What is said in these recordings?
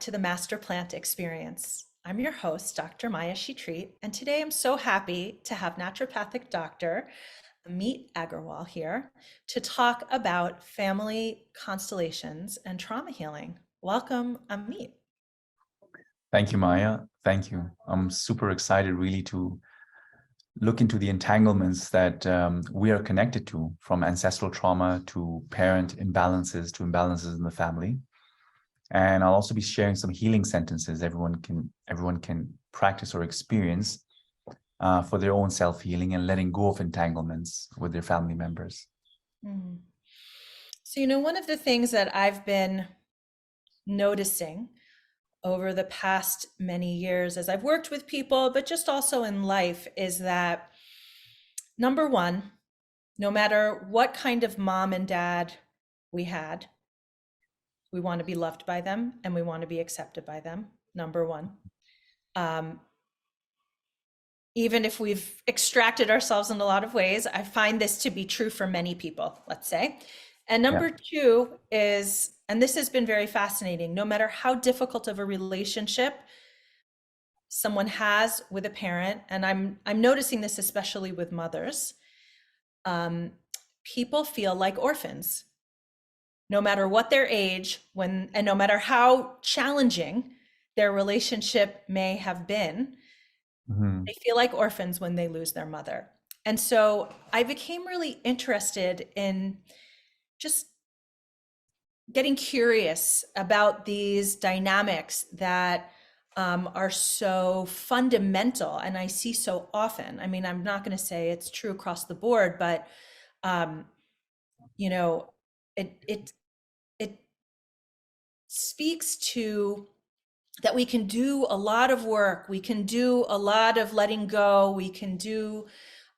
to the Master Plant Experience. I'm your host, Dr. Maya Shetreat, and today I'm so happy to have naturopathic doctor Ameet Aggarwal here to talk about family constellations and trauma healing. Welcome, Ameet. Thank you, Maya. Thank you. I'm super excited really to look into the entanglements that we are connected to, from ancestral trauma to parent imbalances to imbalances in the family. And I'll also be sharing some healing sentences everyone can practice or experience for their own self-healing and letting go of entanglements with their family members. Mm. So, one of the things that I've been noticing over the past many years as I've worked with people, but just also in life, is that number one, no matter what kind of mom and dad we had, we want to be loved by them and we want to be accepted by them, number one. Even if we've extracted ourselves in a lot of ways, I find this to be true for many people, let's say. And number two is, and this has been very fascinating, no matter how difficult of a relationship someone has with a parent, and I'm noticing this especially with mothers, people feel like orphans, no matter what their age, and no matter how challenging their relationship may have been. Mm-hmm. They feel like orphans when they lose their mother. And so I became really interested in just getting curious about these dynamics that are so fundamental and I see so often. I mean, I'm not going to say it's true across the board, but it speaks to that we can do a lot of work, we can do a lot of letting go, we can do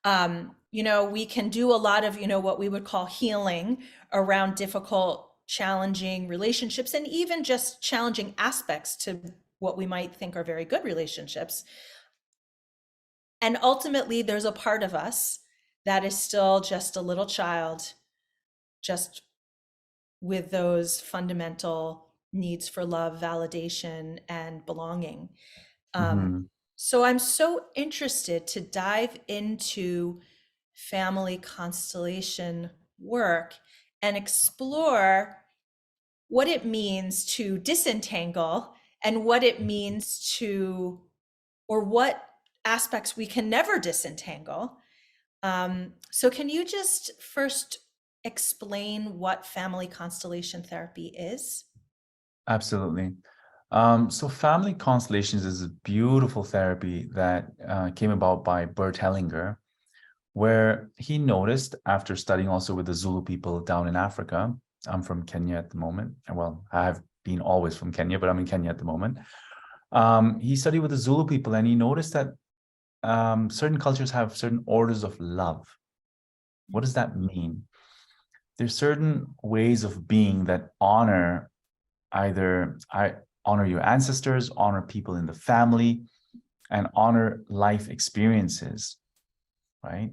we can do a lot of what we would call healing around difficult, challenging relationships, and even just challenging aspects to what we might think are very good relationships. And ultimately there's a part of us that is still just a little child, just with those fundamental needs for love, validation, and belonging. Mm-hmm. So I'm so interested to dive into family constellation work and explore what it means to disentangle and what it means to, or what aspects we can never disentangle. So can you just first explain what family constellation therapy is? Absolutely. So family constellations is a beautiful therapy that came about by Bert Hellinger, where he noticed, after studying also with the Zulu people down in Africa. I'm from Kenya at the moment. Well, I've been always from Kenya, but I'm in Kenya at the moment. He studied with the Zulu people and he noticed that certain cultures have certain orders of love. What does that mean? There's certain ways of being that honor honor your ancestors, honor people in the family, and honor life experiences, right?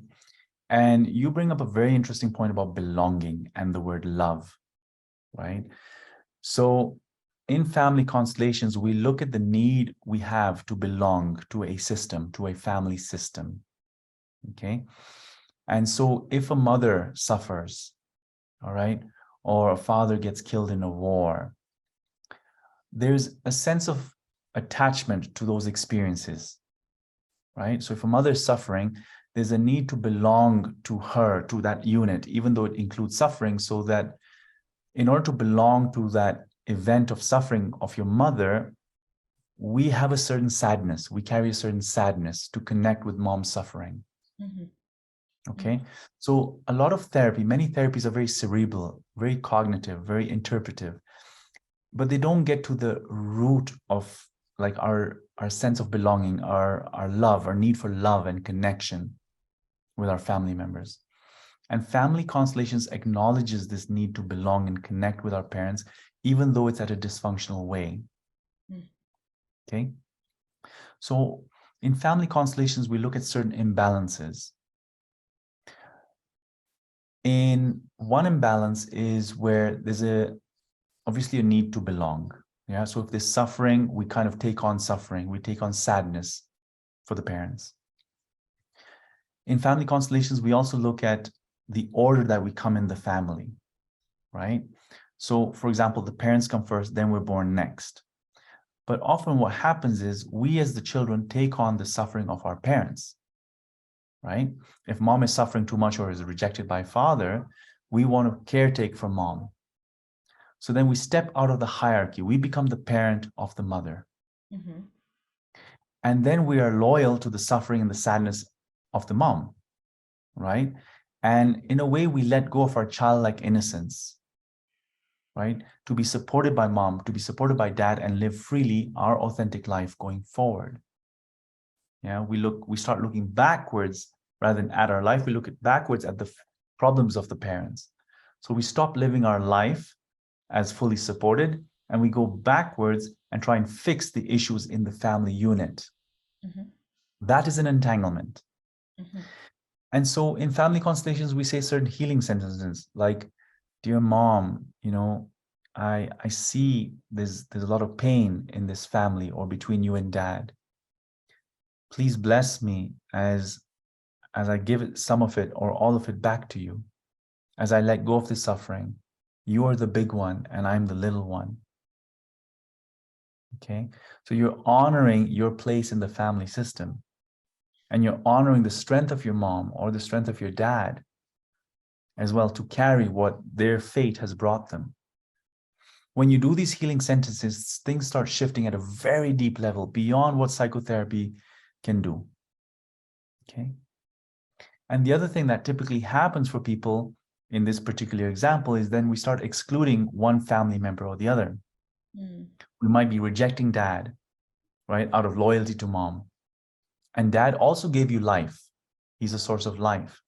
And you bring up a very interesting point about belonging and the word love, right? So in family constellations, we look at the need we have to belong to a system, to a family system, okay? And so if a mother suffers, all right, or a father gets killed in a war, there's a sense of attachment to those experiences, right? So if a mother is suffering, there's a need to belong to her, to that unit, even though it includes suffering, so that in order to belong to that event of suffering of your mother, we have a certain sadness. We carry a certain sadness to connect with mom's suffering. Mm-hmm. Okay. Mm-hmm. So a lot of therapy, many therapies are very cerebral, very cognitive, very interpretive, but they don't get to the root of like our sense of belonging, our love, our need for love and connection with our family members. And family constellations acknowledges this need to belong and connect with our parents, even though it's at a dysfunctional way. Okay. So in family constellations, we look at certain imbalances. In one imbalance is where there's obviously a need to belong. Yeah, so if there's suffering, we kind of take on suffering, we take on sadness for the parents. In family constellations, we also look at the order that we come in the family, right? So, for example, the parents come first, then we're born next. But often what happens is we as the children take on the suffering of our parents, right? If mom is suffering too much or is rejected by father, we want to caretake for mom. So then we step out of the hierarchy. We become the parent of the mother. Mm-hmm. And then we are loyal to the suffering and the sadness of the mom, right? And in a way, we let go of our childlike innocence, right? To be supported by mom, to be supported by dad, and live freely our authentic life going forward. Yeah, we start looking backwards rather than at our life. We look backwards at the problems of the parents. So we stop living our life as fully supported, and we go backwards and try and fix the issues in the family unit. Mm-hmm. That is an entanglement. Mm-hmm. And so in family constellations, we say certain healing sentences like, dear mom, I see there's a lot of pain in this family or between you and dad. Please bless me as I give it, some of it or all of it back to you, as I let go of the suffering. You are the big one and I'm the little one. Okay, so you're honoring your place in the family system, and you're honoring the strength of your mom or the strength of your dad as well to carry what their fate has brought them. When you do these healing sentences, things start shifting at a very deep level beyond what psychotherapy can do. Okay. And the other thing that typically happens for people in this particular example is then we start excluding one family member or the other. Mm. We might be rejecting dad, right, out of loyalty to mom. And dad also gave you life. He's a source of life.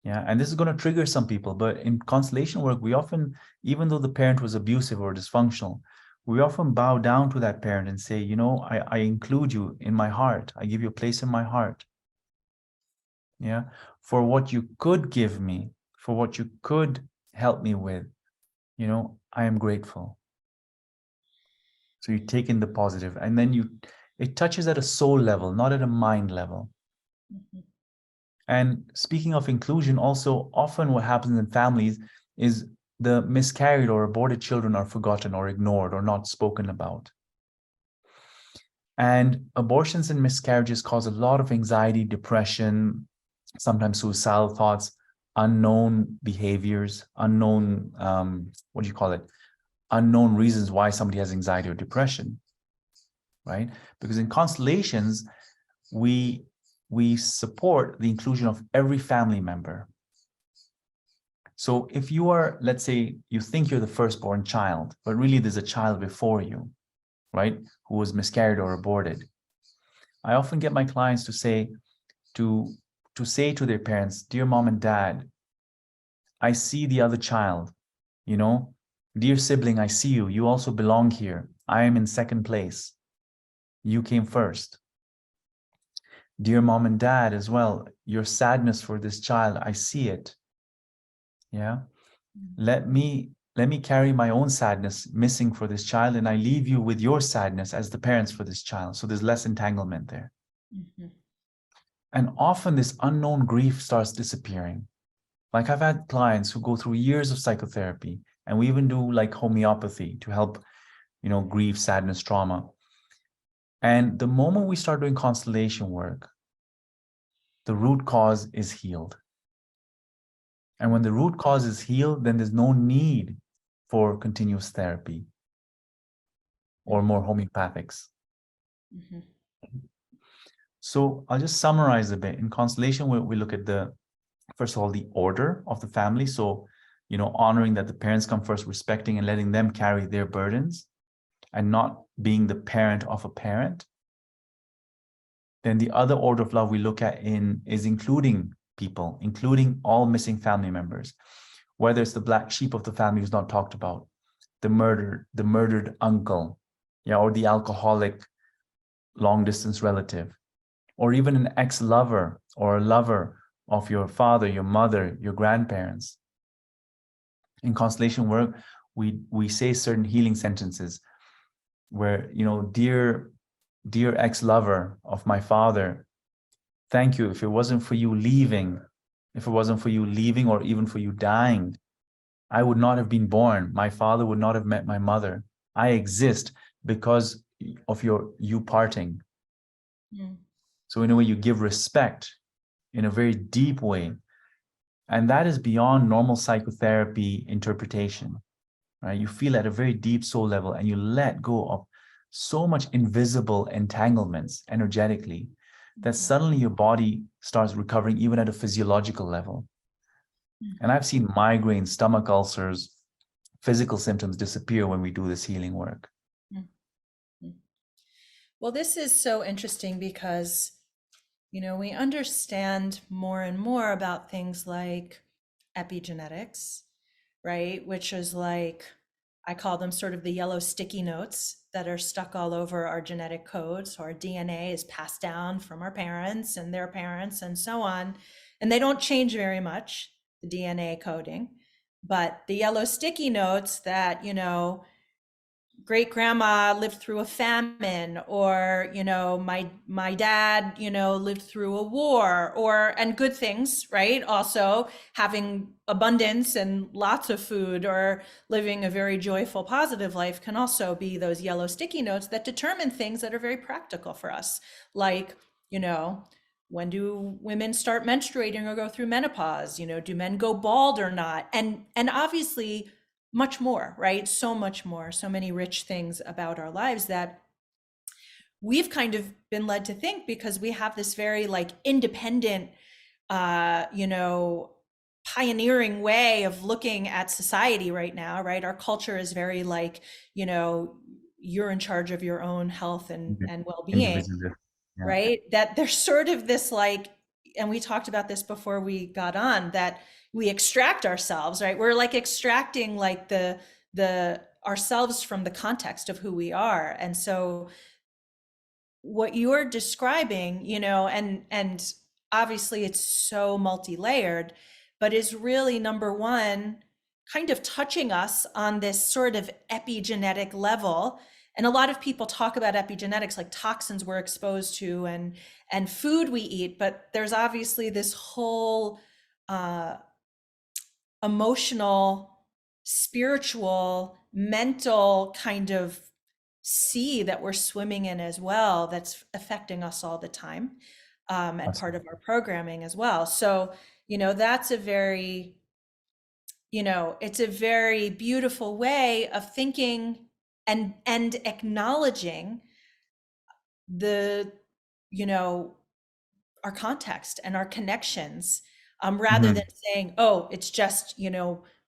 Yeah, and this is going to trigger some people, but in constellation work, we often, even though the parent was abusive or dysfunctional, we often bow down to that parent and say, I include you in my heart. I give you a place in my heart. Yeah, for what you could give me, for what you could help me with, I am grateful. So you take in the positive, and then it touches at a soul level, not at a mind level. Mm-hmm. And speaking of inclusion, also often what happens in families is the miscarried or aborted children are forgotten or ignored or not spoken about. And abortions and miscarriages cause a lot of anxiety, depression, sometimes suicidal thoughts, unknown behaviors, unknown, unknown reasons why somebody has anxiety or depression, right? Because in constellations, we support the inclusion of every family member. So if you are, let's say, you think you're the firstborn child, but really there's a child before you, right, who was miscarried or aborted. I often get my clients to say to their parents, dear mom and dad, I see the other child, dear sibling, I see you. You also belong here. I am in second place. You came first. Dear mom and dad as well, your sadness for this child, I see it. Yeah. Let me carry my own sadness missing for this child, and I leave you with your sadness as the parents for this child. So there's less entanglement there. Mm-hmm. And often this unknown grief starts disappearing. Like I've had clients who go through years of psychotherapy, and we even do like homeopathy to help, grief, sadness, trauma. And the moment we start doing constellation work, the root cause is healed. And when the root cause is healed, then there's no need for continuous therapy or more homeopathics. Mm-hmm. So I'll just summarize a bit. In constellation, we look at first of all, the order of the family. So, honoring that the parents come first, respecting and letting them carry their burdens and not being the parent of a parent. Then the other order of love we look at is including people, including all missing family members, whether it's the black sheep of the family who's not talked about, the murdered uncle, or the alcoholic long distance relative, or even an ex-lover or a lover of your father, your mother, your grandparents. In constellation work, we say certain healing sentences where, dear ex-lover of my father, thank you. If it wasn't for you leaving, or even for you dying, I would not have been born. My father would not have met my mother. I exist because of you parting. Mm. So in a way, you give respect in a very deep way. And that is beyond normal psychotherapy interpretation, right? You feel at a very deep soul level, and you let go of so much invisible entanglements energetically, that suddenly your body starts recovering even at a physiological level. And I've seen migraines, stomach ulcers, physical symptoms disappear when we do this healing work. Well, this is so interesting because, we understand more and more about things like epigenetics, right? Which is like, I call them sort of the yellow sticky notes that are stuck all over our genetic code. So our DNA is passed down from our parents and their parents and so on. And they don't change very much, the DNA coding. But the yellow sticky notes that, great grandma lived through a famine, or my dad lived through a war, and good things, right? Also having abundance and lots of food, or living a very joyful positive life, can also be those yellow sticky notes that determine things that are very practical for us, like when do women start menstruating or go through menopause, do men go bald or not, and obviously much more, right? So much more, so many rich things about our lives that we've kind of been led to think, because we have this very like independent, pioneering way of looking at society right now, right? Our culture is very like, you're in charge of your own health and well-being, Individual. Yeah. right? That there's sort of this like, and we talked about this before we got on, that we extract ourselves, right? We're like extracting like the ourselves from the context of who we are. And so what you're describing, and obviously it's so multi-layered, but is really, number one, kind of touching us on this sort of epigenetic level. And a lot of people talk about epigenetics like toxins we're exposed to and food we eat, but there's obviously this whole emotional, spiritual, mental kind of sea that we're swimming in as well, that's affecting us all the time, and part of our programming as well. So, that's a very, it's a very beautiful way of thinking and acknowledging the, our context and our connections, rather Mhm. than saying, oh, it's just,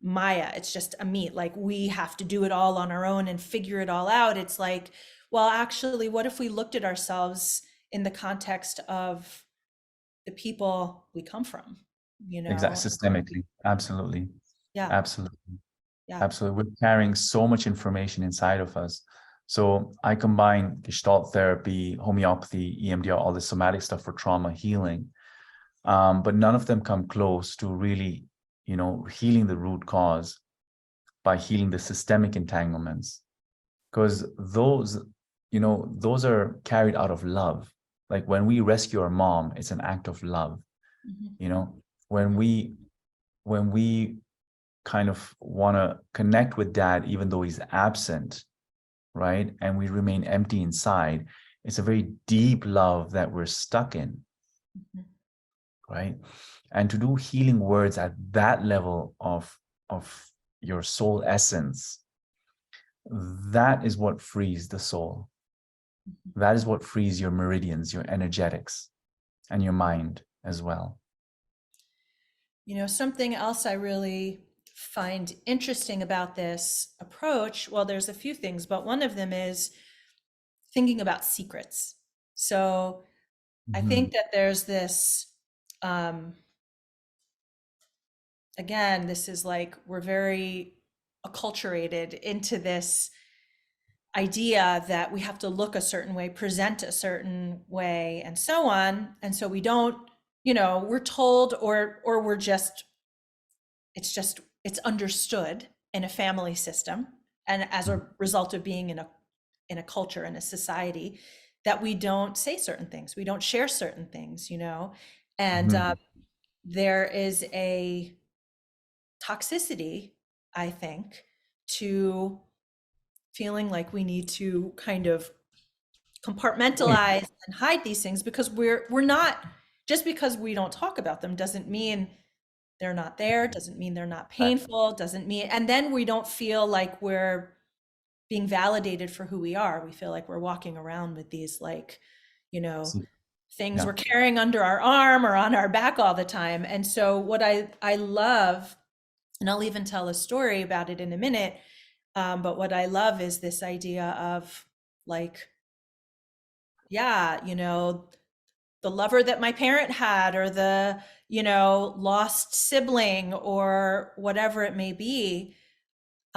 Maya, it's just Ameet, like we have to do it all on our own and figure it all out. It's like, well, actually, what if we looked at ourselves in the context of the people we come from, Exactly. Systemically. Absolutely. Yeah, Absolutely. yeah. Absolutely. We're carrying so much information inside of us. So I combine Gestalt therapy, homeopathy, EMDR, all the somatic stuff for trauma healing. But none of them come close to really, healing the root cause by healing the systemic entanglements. Because those are carried out of love. Like when we rescue our mom, it's an act of love. Mhm. You know, when we kind of want to connect with dad, even though he's absent, right? And we remain empty inside. It's a very deep love that we're stuck in, Mhm. right? And to do healing words at that level of your soul essence, that is what frees the soul. That is what frees your meridians, your energetics, and your mind as well. Something else I really find interesting about this approach, well, there's a few things, but one of them is thinking about secrets. So I Mhm. think that there's this, um, again, this is like we're very acculturated into this idea that we have to look a certain way, present a certain way, and so on. And so we don't, we're told, or we're just, it's understood in a family system, and as a result of being in a in a culture, in a society, that we don't say certain things, we don't share certain things, you know, and Mhm. there is a toxicity, I think, to feeling like we need to kind of compartmentalize and hide these things, because we're not, just because we don't talk about them doesn't mean they're not there, doesn't mean they're not Exactly. painful, doesn't mean, and then we don't feel like we're being validated for who we are. We feel like we're walking around with these, like, you know, things Yeah. we're carrying under our arm or on our back all the time. And so what I love, and I'll even tell a story about it in a minute, but what I love is this idea of, like, yeah, you know, the lover that my parent had, or the, you know, lost sibling, or whatever it may be.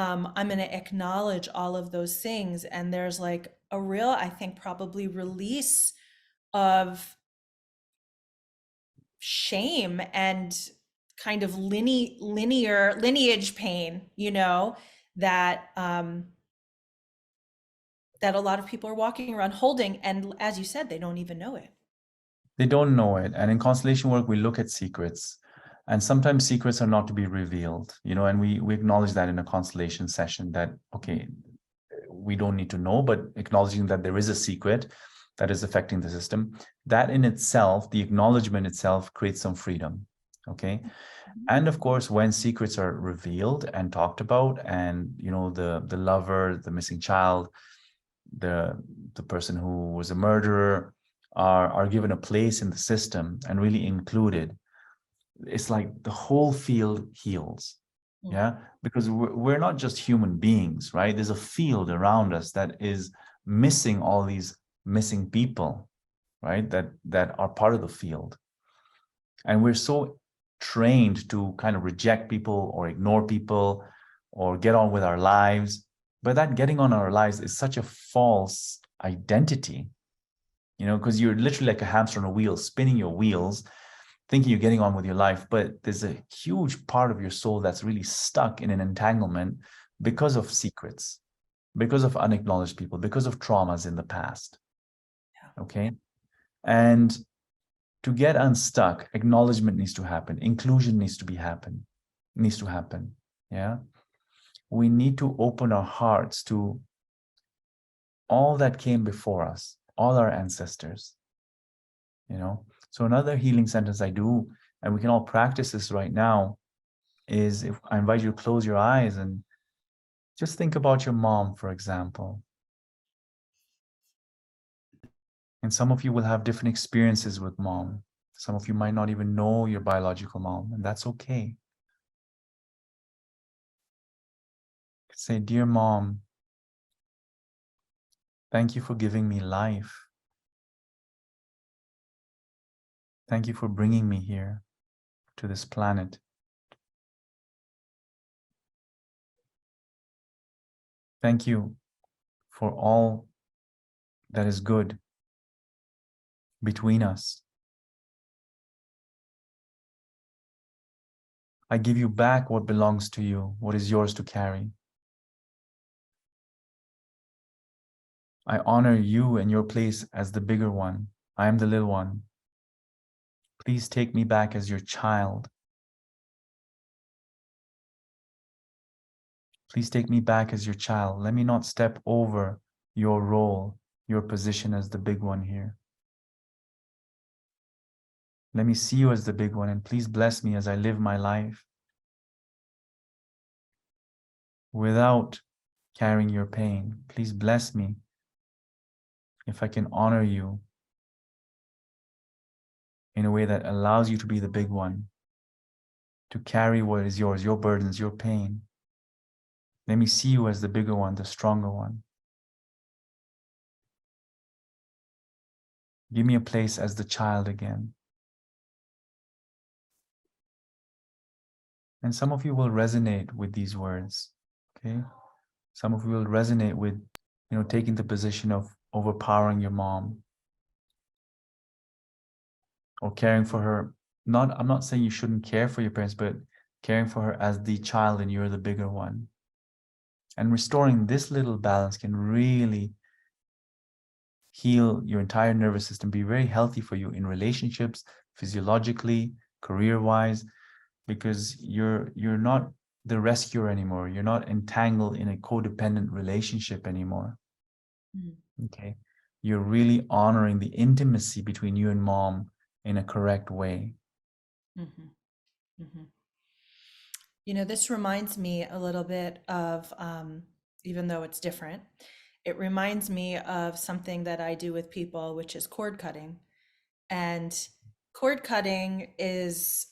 I'm going to acknowledge all of those things. And there's like a real, I think, probably release of shame and kind of lineage pain, you know, that that a lot of people are walking around holding, and as you said, they don't even know it. They don't know it. And in constellation work, we look at secrets. And sometimes secrets are not to be revealed, you know, and we acknowledge that in a constellation session that, okay, we don't need to know, but acknowledging that there is a secret that is affecting the system, that in itself, the acknowledgement itself creates some freedom. Okay. And of course, when secrets are revealed and talked about, and you know, the lover, the missing child, the person who was a murderer are given a place in the system and really included, it's like the whole field heals. Yeah, because we're not just human beings, right? There's a field around us that is missing all these missing people, right? That are part of the field. And we're so trained to kind of reject people or ignore people or get on with our lives. But that getting on our lives is such a false identity, you know, because you're literally like a hamster on a wheel, spinning your wheels, thinking you're getting on with your life. But there's a huge part of your soul that's really stuck in an entanglement because of secrets, because of unacknowledged people, because of traumas in the past. Okay. And to get unstuck, acknowledgement needs to happen, inclusion needs to happen. Yeah. We need to open our hearts to all that came before us, all our ancestors, you know. So another healing sentence I do, and we can all practice this right now, is if I invite you to close your eyes and just think about your mom, for example. And some of you will have different experiences with mom. Some of you might not even know your biological mom, and that's okay. Say, dear mom, thank you for giving me life. Thank you for bringing me here to this planet. Thank you for all that is good between us. I give you back what belongs to you, what is yours to carry. I honor you and your place as the bigger one. I am the little one. Please take me back as your child. Please take me back as your child. Let me not step over your role, your position as the big one here. Let me see you as the big one, and please bless me as I live my life without carrying your pain. Please bless me if I can honor you in a way that allows you to be the big one, to carry what is yours, your burdens, your pain. Let me see you as the bigger one, the stronger one. Give me a place as the child again. And some of you will resonate with these words, okay? Some of you will resonate with, you know, taking the position of overpowering your mom or caring for her. I'm not saying you shouldn't care for your parents, but caring for her as the child and you're the bigger one. And restoring this little balance can really heal your entire nervous system, be very healthy for you in relationships, physiologically, career-wise, because you're not the rescuer anymore. You're not entangled in a codependent relationship anymore. Mm. Okay. You're really honoring the intimacy between you and mom in a correct way. Mhm. Mhm. You know, this reminds me a little bit of, even though it's different, it reminds me of something that I do with people, which is cord cutting. And cord cutting is,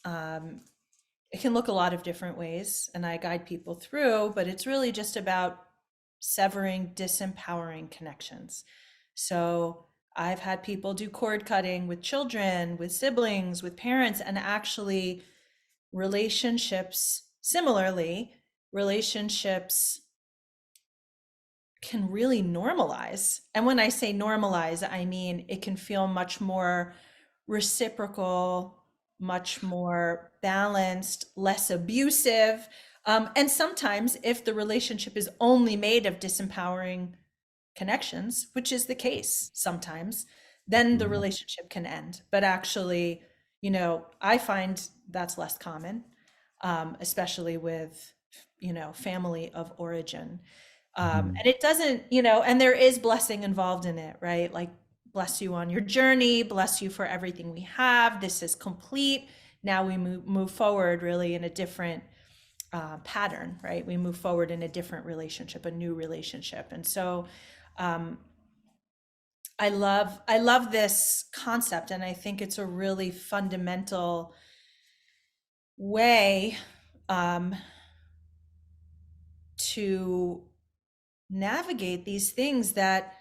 it can look a lot of different ways, and I guide people through, but it's really just about severing disempowering connections. So I've had people do cord cutting with children, with siblings, with parents, and actually relationships, similarly, relationships can really normalize. And when I say normalize, I mean it can feel much more reciprocal, much more balanced, less abusive. And sometimes, if the relationship is only made of disempowering connections, which is the case sometimes, then the Mhm. relationship can end. But actually, you know, I find that's less common, especially with, you know, family of origin. Mhm. And it doesn't, you know, and there is blessing involved in it, right? Like, bless you on your journey, bless you for everything we have. This is complete. Now we move forward really in a different pattern, right? We move forward in a different relationship, a new relationship. And so um, I love this concept, and I think it's a really fundamental way um, to navigate these things that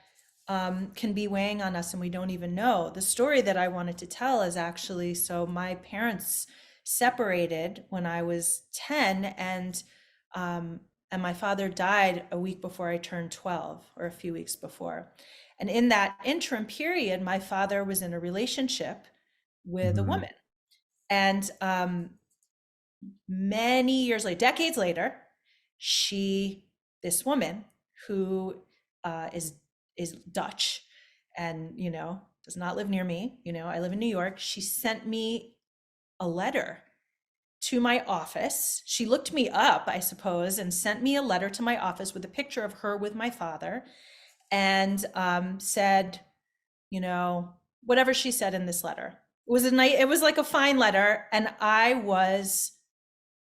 can be weighing on us and we don't even know. The story that I wanted to tell is actually, so my parents separated when I was 10, um, and my father died a week before I turned 12, or a few weeks before. And in that interim period, my father was in a relationship with a Mhm. woman. And many years later, decades later, this woman who is Dutch, and you know, does not live near me. You know, I live in New York. She sent me a letter to my office. She looked me up, I suppose, and sent me a letter to my office with a picture of her with my father, and said, you know, whatever she said in this letter. It was a nice, it was like a fine letter, and I was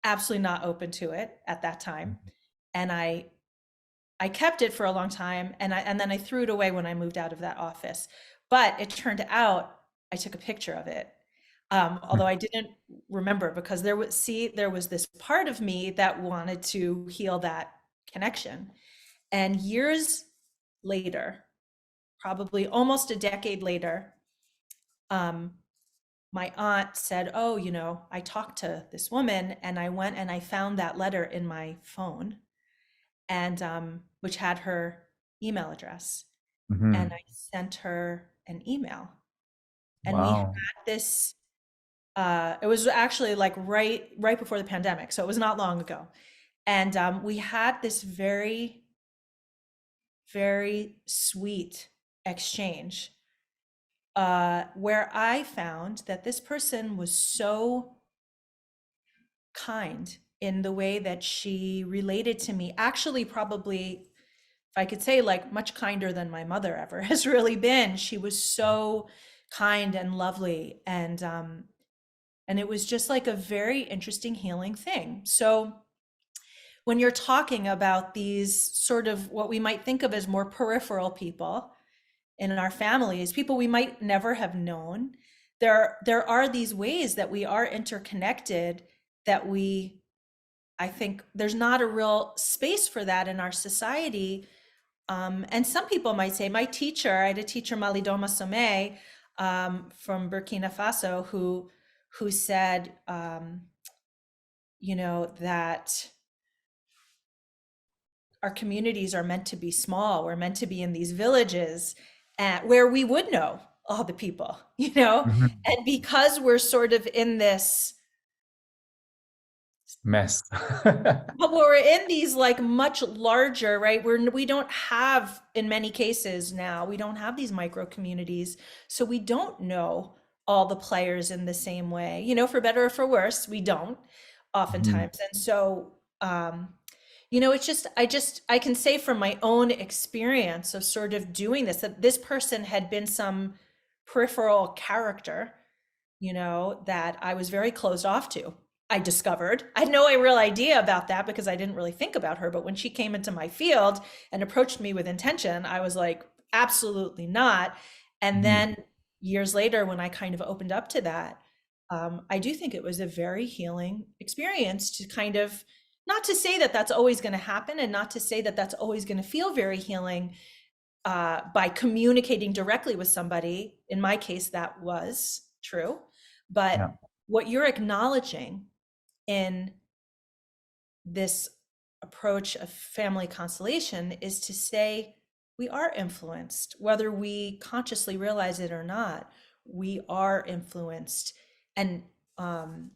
absolutely not open to it at that time. And I kept it for a long time, and then I threw it away when I moved out of that office. But it turned out I took a picture of it. Although I didn't remember, because there was this part of me that wanted to heal that connection. And years later, probably almost a decade later, um, my aunt said, "Oh, you know, I talked to this woman, and I went and I found that letter in my phone, and which had her email address, and Mhm. I sent her an email, and we had Wow. this. It was actually like right before the pandemic, so it was not long ago, and we had this very, very sweet exchange, where I found that this person was so kind in the way that she related to me. Actually, probably, if I could say, like, much kinder than my mother ever has really been. She was so kind and lovely, and it was just like a very interesting healing thing. So when you're talking about these sort of what we might think of as more peripheral people in our families, people we might never have known, there are these ways that we are interconnected, that we, I think there's not a real space for that in our society. And some people might say, my teacher, I had a teacher, Malidoma Somé, from Burkina Faso, who said, you know, that our communities are meant to be small. We're meant to be in these villages, where we would know all the people, you know, Mhm. and because we're sort of in this Mess. But we're in these like much larger, right? We don't have, in many cases now, we don't have these micro communities. So we don't know all the players in the same way, for better or for worse, we don't Mhm. oftentimes. And so, it's I can say from my own experience of sort of doing this, that this person had been some peripheral character, that I was very closed off to. I discovered. I had no real idea about that because I didn't really think about her. But when she came into my field and approached me with intention, I was like, absolutely not. And Mhm. then years later, when I kind of opened up to that, I do think it was a very healing experience to kind of, not to say that that's always going to happen and not to say that that's always going to feel very healing, by communicating directly with somebody. In my case, that was true. But Yeah. what you're acknowledging in this approach of family constellation is to say we are influenced, whether we consciously realize it or not. We are influenced, and um,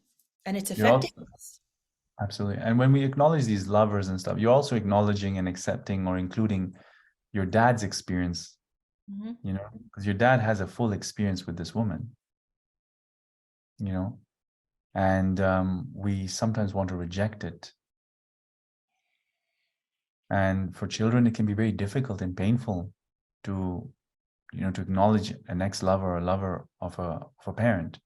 and it's You're affecting also us. absolutely. And when we acknowledge these lovers and stuff, you're also acknowledging and accepting or including your dad's experience, Mhm. because your dad has a full experience with this woman, you know, and we sometimes want to reject it. And for children, it can be very difficult and painful to, to acknowledge an ex-lover or lover of a parent.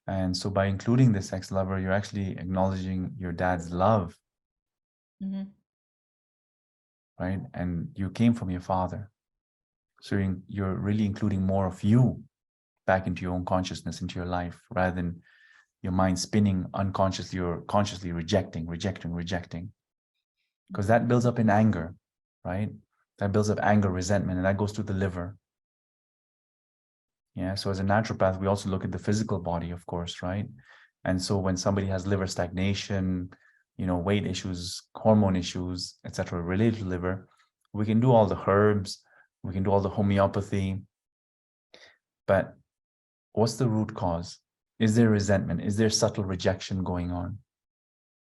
And so by including this ex-lover, you're actually acknowledging your dad's love, Mhm. right? And you came from your father. So you're really including more of you back into your own consciousness, into your life, rather than your mind spinning unconsciously or consciously rejecting. Because that builds up in anger, right? That builds up anger, resentment, and that goes to the liver. Yeah. So as a naturopath, we also look at the physical body, of course, right? And so when somebody has liver stagnation, weight issues, hormone issues, etc., related to liver, we can do all the herbs, we can do all the homeopathy, but what's the root cause? Is there resentment? Is there subtle rejection going on?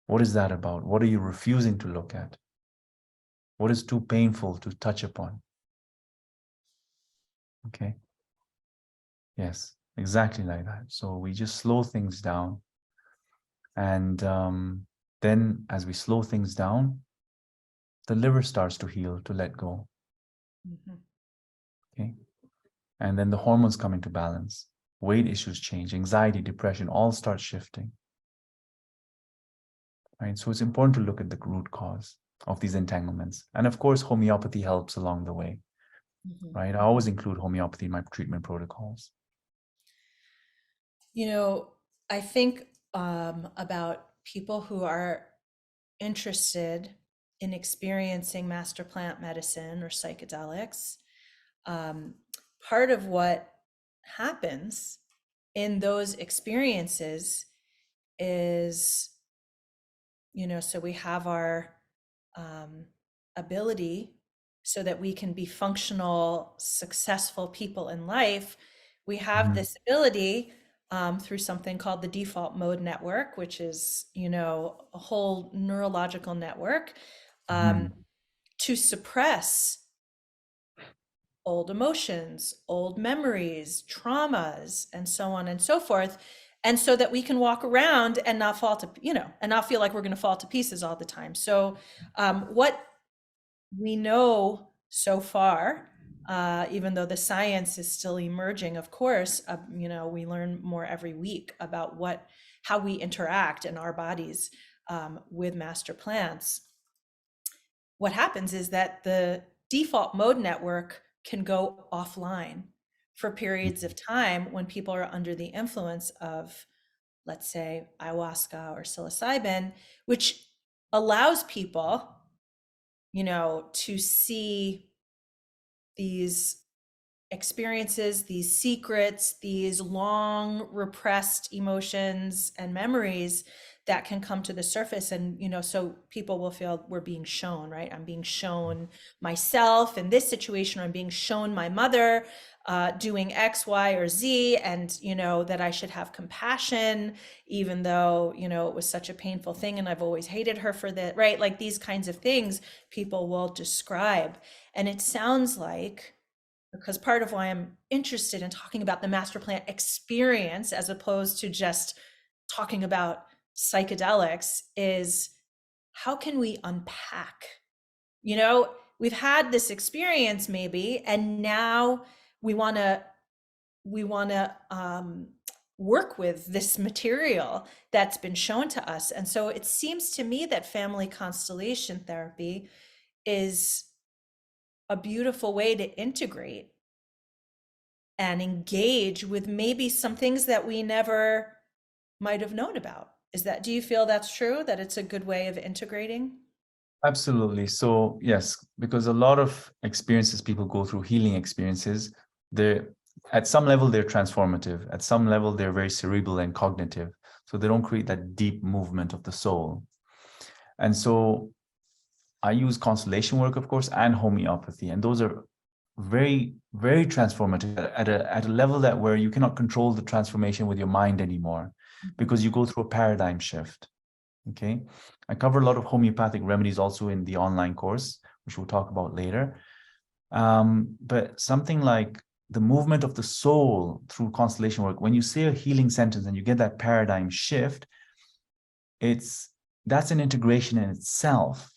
What is that about? What are you refusing to look at? What is too painful to touch upon? Okay. Yes, exactly like that. So we just slow things down. And then as we slow things down, the liver starts to heal, to let go. Mhm. Okay. And then the hormones come into balance. Weight issues change, anxiety, depression, all start shifting. Right. So it's important to look at the root cause of these entanglements. And of course, homeopathy helps along the way. Mhm. Right. I always include homeopathy in my treatment protocols. You know, I think about people who are interested in experiencing master plant medicine or psychedelics. Um, Part of what happens in those experiences is, so we have our um, ability so that we can be functional, successful people in life. We have Mhm. this ability through something called the default mode network, which is, a whole neurological network, um, Mhm. to suppress old emotions, old memories, traumas, and so on and so forth. And so that we can walk around and not fall to, and not feel like we're going to fall to pieces all the time. So, what we know so far, even though the science is still emerging, of course, we learn more every week about how we interact in our bodies with master plants. What happens is that the default mode network can go offline for periods of time when people are under the influence of, let's say, ayahuasca or psilocybin, which allows people, to see these experiences, these secrets, these long repressed emotions and memories that can come to the surface. And, so people will feel we're being shown, right? I'm being shown myself in this situation, or I'm being shown my mother doing X, Y, or Z, and, you know, that I should have compassion, even though, you know, it was such a painful thing and I've always hated her for that, right? Like these kinds of things people will describe. And it sounds like, because part of why I'm interested in talking about the master plan experience as opposed to just talking about psychedelics is how can we unpack? You know, we've had this experience maybe, and now we want to work with this material that's been shown to us. And so it seems to me that family constellation therapy is a beautiful way to integrate and engage with maybe some things that we never might have known about. Do you feel that's true, that it's a good way of integrating? Absolutely. So yes, because a lot of experiences people go through, healing experiences, they're at some level they're transformative. At some level they're very cerebral and cognitive. So they don't create that deep movement of the soul. And so I use constellation work, of course, and homeopathy, and those are very, very transformative at a level that where you cannot control the transformation with your mind anymore, because you go through a paradigm shift. Okay, I cover a lot of homeopathic remedies also in the online course, which we'll talk about later. But something like the movement of the soul through constellation work, when you say a healing sentence and you get that paradigm shift, that's an integration in itself,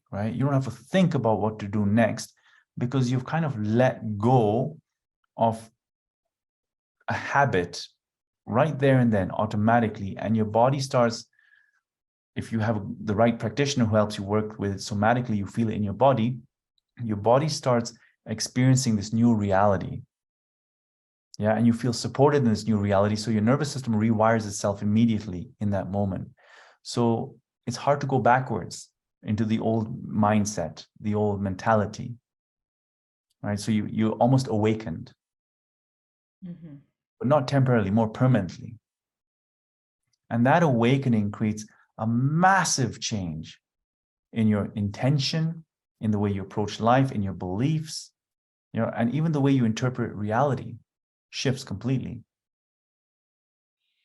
right? You don't have to think about what to do next because you've kind of let go of a habit right there and then automatically, and your body starts, if you have the right practitioner who helps you work with it somatically, you feel it in your body starts experiencing this new reality. Yeah, and you feel supported in this new reality. So your nervous system rewires itself immediately in that moment. So it's hard to go backwards into the old mindset, the old mentality, right? So you're almost awakened, but not temporarily, more permanently. And that awakening creates a massive change in your intention, in the way you approach life, in your beliefs, you know, and even the way you interpret reality shifts completely,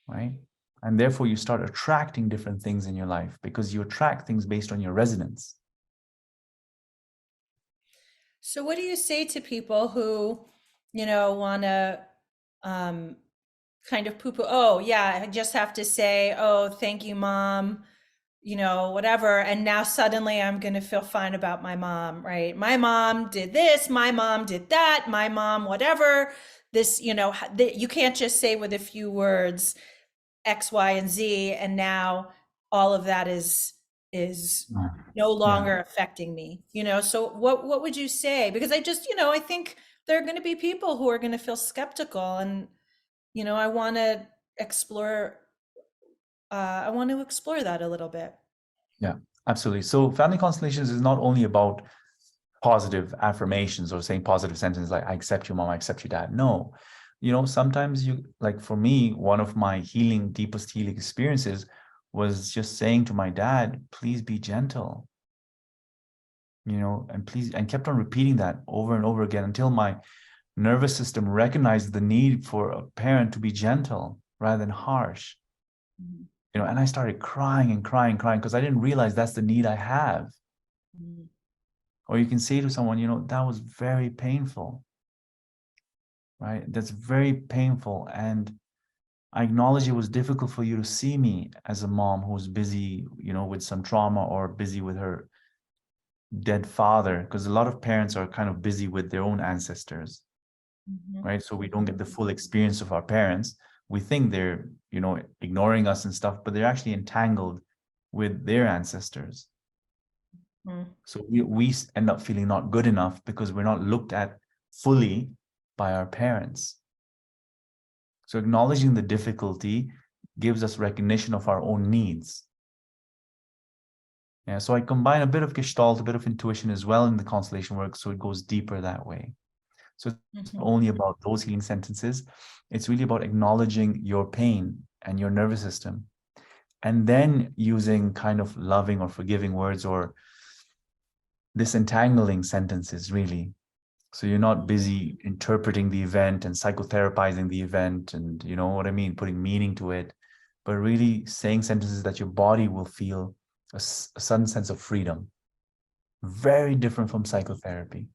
right? And therefore you start attracting different things in your life because you attract things based on your resonance. So what do you say to people who, you know, want to kind of poo-poo, oh yeah, I just have to say, oh, thank you, mom, you know, whatever. And now suddenly I'm going to feel fine about my mom, right? My mom did this, my mom did that, my mom, whatever. This, you know, you can't just say with a few words X, Y, and Z, and now all of that is no longer affecting me, you know? So what would you say? Because I just, you know, I think there are going to be people who are going to feel skeptical, and, you know, I want to explore that a little bit. Yeah, absolutely. So family constellations is not only about positive affirmations or saying positive sentences like, I accept you, mom, I accept you, dad. No, you know, sometimes you, like for me, one of my deepest healing experiences was just saying to my dad, please be gentle, you know, and please, and kept on repeating that over and over again until my nervous system recognized the need for a parent to be gentle rather than harsh. You know, and I started crying and crying because I didn't realize that's the need I have. Or you can say to someone, you know, that was very painful, right? That's very painful. And I acknowledge it was difficult for you to see me as a mom who's busy, you know, with some trauma or busy with her dead father, because a lot of parents are kind of busy with their own ancestors, right? So we don't get the full experience of our parents. We think they're, you know, ignoring us and stuff, but they're actually entangled with their ancestors. So we end up feeling not good enough because we're not looked at fully by our parents. So acknowledging the difficulty gives us recognition of our own needs. Yeah, so I combine a bit of Gestalt, a bit of intuition as well in the constellation work, so it goes deeper that way. So it's not only about those healing sentences, it's really about acknowledging your pain and your nervous system, and then using kind of loving or forgiving words or disentangling sentences, really. So you're not busy interpreting the event and psychotherapizing the event and, you know what I mean, putting meaning to it, but really saying sentences that your body will feel a sudden sense of freedom. Very different from psychotherapy.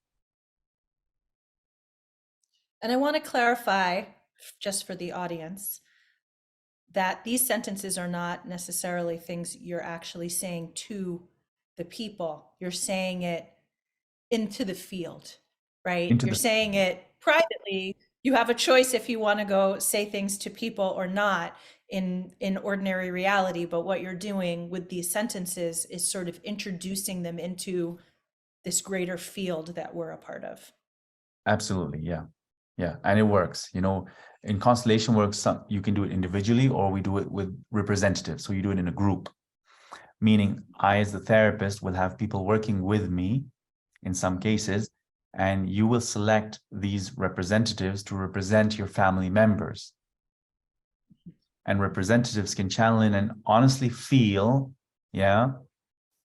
And I want to clarify, just for the audience, that these sentences are not necessarily things you're actually saying to the people. You're saying it into the field, right? Into You're the saying it privately. You have a choice if you want to go say things to people or not in ordinary reality, but what you're doing with these sentences is sort of introducing them into this greater field that we're a part of. Absolutely, yeah. Yeah, and it works. You know, in constellation work, you can do it individually or we do it with representatives. So you do it in a group, meaning I, as the therapist, will have people working with me in some cases, and you will select these representatives to represent your family members. And representatives can channel in and honestly feel, yeah,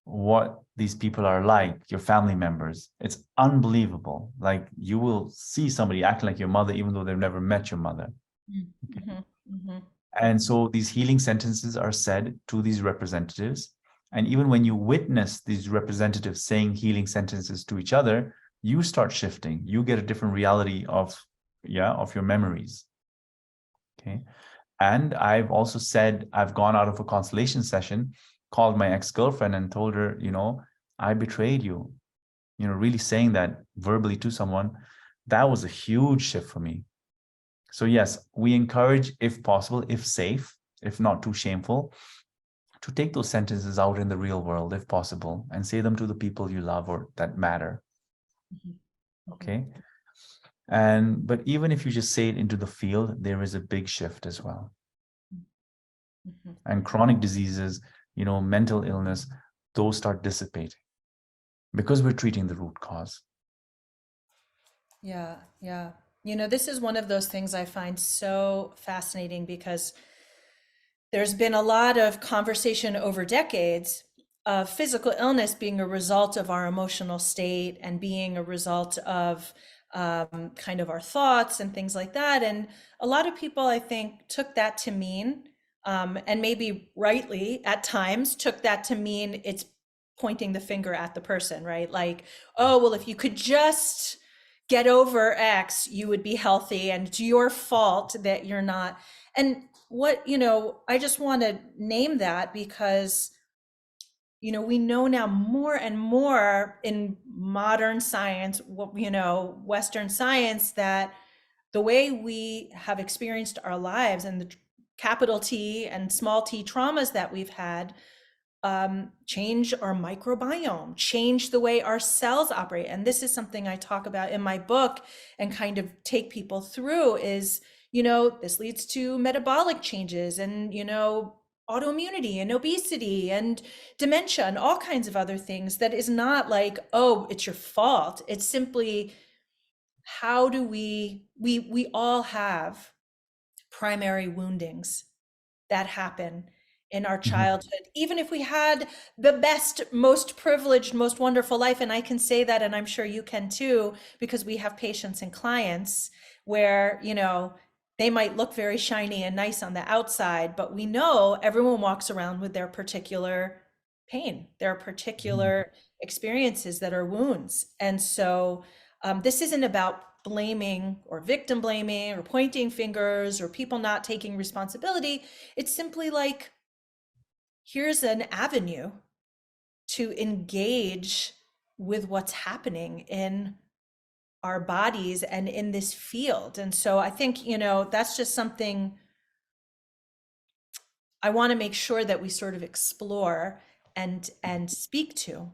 what these people are like, your family members. It's unbelievable. Like you will see somebody acting like your mother, even though they've never met your mother. Mm-hmm. Mm-hmm. And so these healing sentences are said to these representatives. And even when you witness these representatives saying healing sentences to each other, you start shifting. You get a different reality of your memories. Okay. And I've also said, I've gone out of a constellation session, called my ex-girlfriend and told her, you know, I betrayed you. You know, really saying that verbally to someone, that was a huge shift for me. So yes, we encourage, if possible, if safe, if not too shameful, to take those sentences out in the real world, if possible, and say them to the people you love or that matter. Mm-hmm. Okay. But even if you just say it into the field, there is a big shift as well. Mm-hmm. And chronic diseases, you know, mental illness, those start dissipating because we're treating the root cause. Yeah, yeah. You know, this is one of those things I find so fascinating because there's been a lot of conversation over decades of physical illness being a result of our emotional state and being a result of kind of our thoughts and things like that. And a lot of people, I think, took that to mean, and maybe rightly at times, took that to mean it's pointing the finger at the person, right? Like, oh, well, if you could just get over X, you would be healthy, and it's your fault that you're not. And what, you know, I just want to name that because, you know, we know now more and more in modern science, you know, Western science, that the way we have experienced our lives and the capital T and small t traumas that we've had change our microbiome, change the way our cells operate. And this is something I talk about in my book and kind of take people through is, you know, this leads to metabolic changes and, you know, autoimmunity and obesity and dementia and all kinds of other things that is not like, oh, it's your fault. It's simply how do we all have primary woundings that happen in our Mhm. childhood, even if we had the best, most privileged, most wonderful life. And I can say that, and I'm sure you can too, because we have patients and clients where, you know, they might look very shiny and nice on the outside, but we know everyone walks around with their particular pain, their particular experiences that are wounds. And so this isn't about blaming or victim blaming or pointing fingers or people not taking responsibility. It's simply like, here's an avenue to engage with what's happening in our bodies and in this field. And so I think, you know, that's just something I want to make sure that we sort of explore and speak to.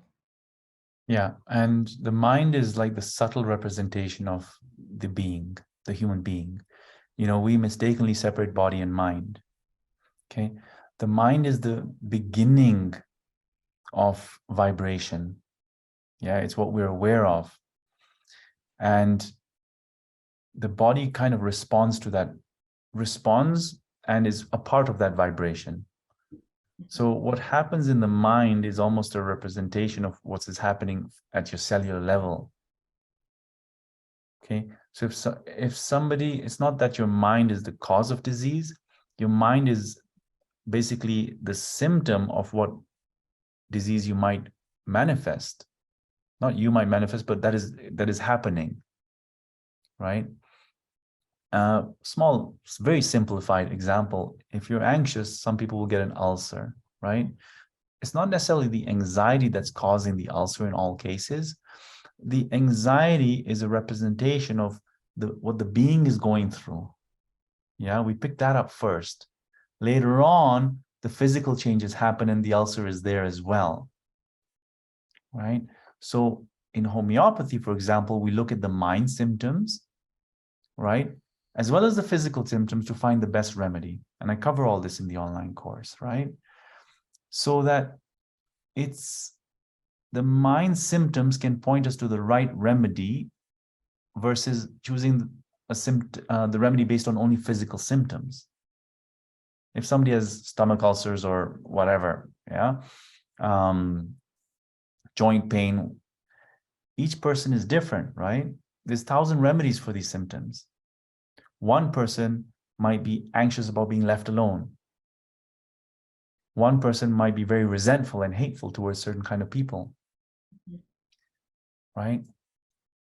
Yeah, and the mind is like the subtle representation of the being, the human being. You know, we mistakenly separate body and mind. Okay. The mind is the beginning of vibration. Yeah, it's what we're aware of. And the body kind of responds to that, responds and is a part of that vibration. So what happens in the mind is almost a representation of what is happening at your cellular level. Okay, so if somebody, it's not that your mind is the cause of disease, your mind is basically the symptom of what disease you might manifest. Not you might manifest, but that is happening, right? Small, very simplified example. If you're anxious, some people will get an ulcer, right? It's not necessarily the anxiety that's causing the ulcer in all cases. The anxiety is a representation of what the being is going through. Yeah, we pick that up first. Later on, the physical changes happen and the ulcer is there as well, right? So in homeopathy, for example, we look at the mind symptoms, right? As well as the physical symptoms to find the best remedy. And I cover all this in the online course, right? So that it's the mind symptoms can point us to the right remedy versus choosing the remedy based on only physical symptoms. If somebody has stomach ulcers or whatever, yeah, joint pain, each person is different, right? There's 1,000 remedies for these symptoms. One person might be anxious about being left alone. One person might be very resentful and hateful towards certain kind of people, right?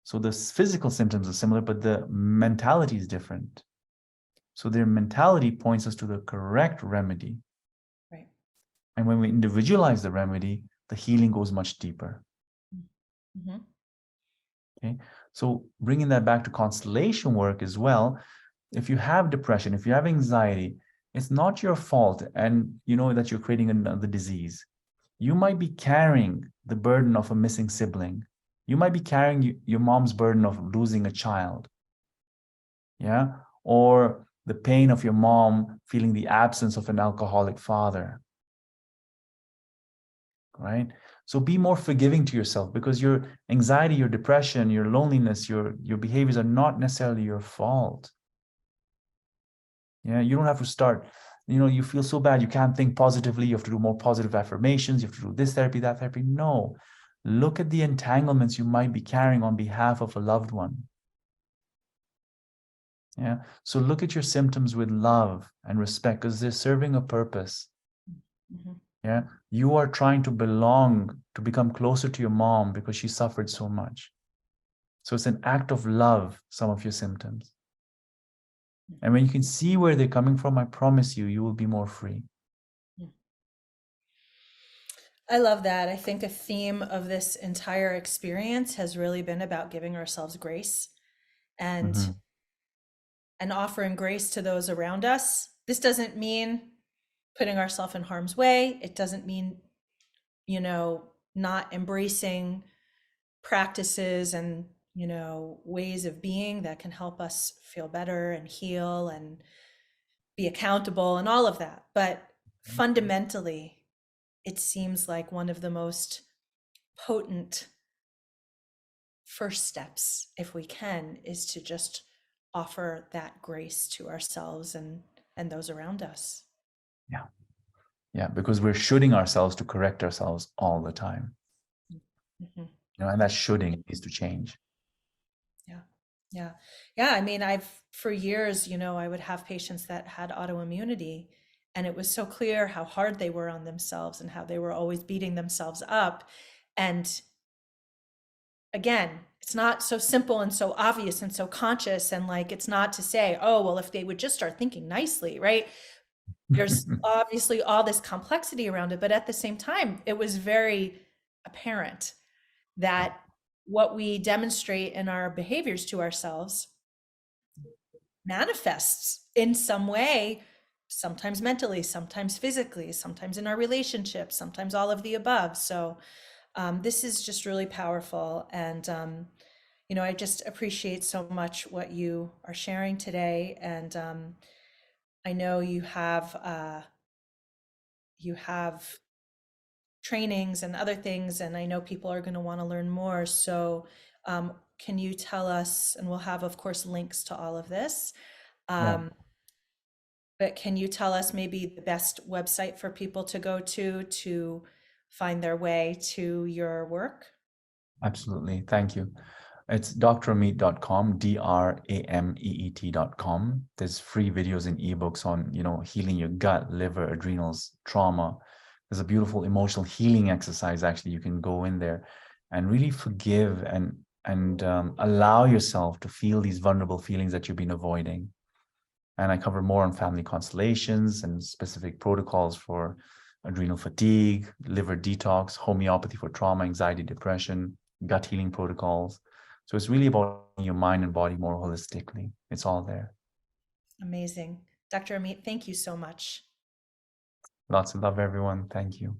So the physical symptoms are similar, but the mentality is different. So their mentality points us to the correct remedy. Right. And when we individualize the remedy, the healing goes much deeper. Mm-hmm. Okay. So bringing that back to constellation work as well, if you have depression, if you have anxiety, it's not your fault, and you know that you're creating another disease. You might be carrying the burden of a missing sibling. You might be carrying your mom's burden of losing a child. Yeah. Or the pain of your mom feeling the absence of an alcoholic father. Right? So be more forgiving to yourself, because your anxiety, your depression, your loneliness, your behaviors are not necessarily your fault. Yeah, you don't have to start, you feel so bad, you can't think positively, you have to do more positive affirmations, you have to do this therapy, that therapy. No, look at the entanglements you might be carrying on behalf of a loved one. Yeah, so look at your symptoms with love and respect, because they're serving a purpose. Mm-hmm. Yeah, you are trying to belong, to become closer to your mom because she suffered so much. So it's an act of love, some of your symptoms. And when you can see where they're coming from, I promise you, you will be more free. I love that. I think a theme of this entire experience has really been about giving ourselves grace and Mm-hmm. and offering grace to those around us. This doesn't mean putting ourselves in harm's way. It doesn't mean, not embracing practices and, ways of being that can help us feel better and heal and be accountable and all of that. But fundamentally, it seems like one of the most potent first steps, if we can, is to just offer that grace to ourselves and those around us. Yeah. Yeah, because we're shooting ourselves to correct ourselves all the time. Mm-hmm. And that shooting needs to change. Yeah. Yeah. Yeah. I mean, for years, I would have patients that had autoimmunity, and it was so clear how hard they were on themselves and how they were always beating themselves up. And again, it's not so simple and so obvious and so conscious. And like, it's not to say, oh, well, if they would just start thinking nicely, right? There's obviously all this complexity around it, but at the same time, it was very apparent that what we demonstrate in our behaviors to ourselves manifests in some way, sometimes mentally, sometimes physically, sometimes in our relationships, sometimes all of the above. So this is just really powerful. And, I just appreciate so much what you are sharing today. And I know you have trainings and other things, and I know people are going to want to learn more. So can you tell us, and we'll have, of course, links to all of this. Yeah, But can you tell us maybe the best website for people to go to find their way to your work? absolutely. Thank you. It's drameet.com, drameet.com. There's free videos and ebooks on, healing your gut, liver, adrenals, trauma. There's a beautiful emotional healing exercise. Actually, you can go in there and really forgive and allow yourself to feel these vulnerable feelings that you've been avoiding. And I cover more on family constellations and specific protocols for adrenal fatigue, liver detox, homeopathy for trauma, anxiety, depression, gut healing protocols. So it's really about your mind and body more holistically. It's all there. Amazing. Dr. Ameet, thank you so much. Lots of love, everyone. Thank you.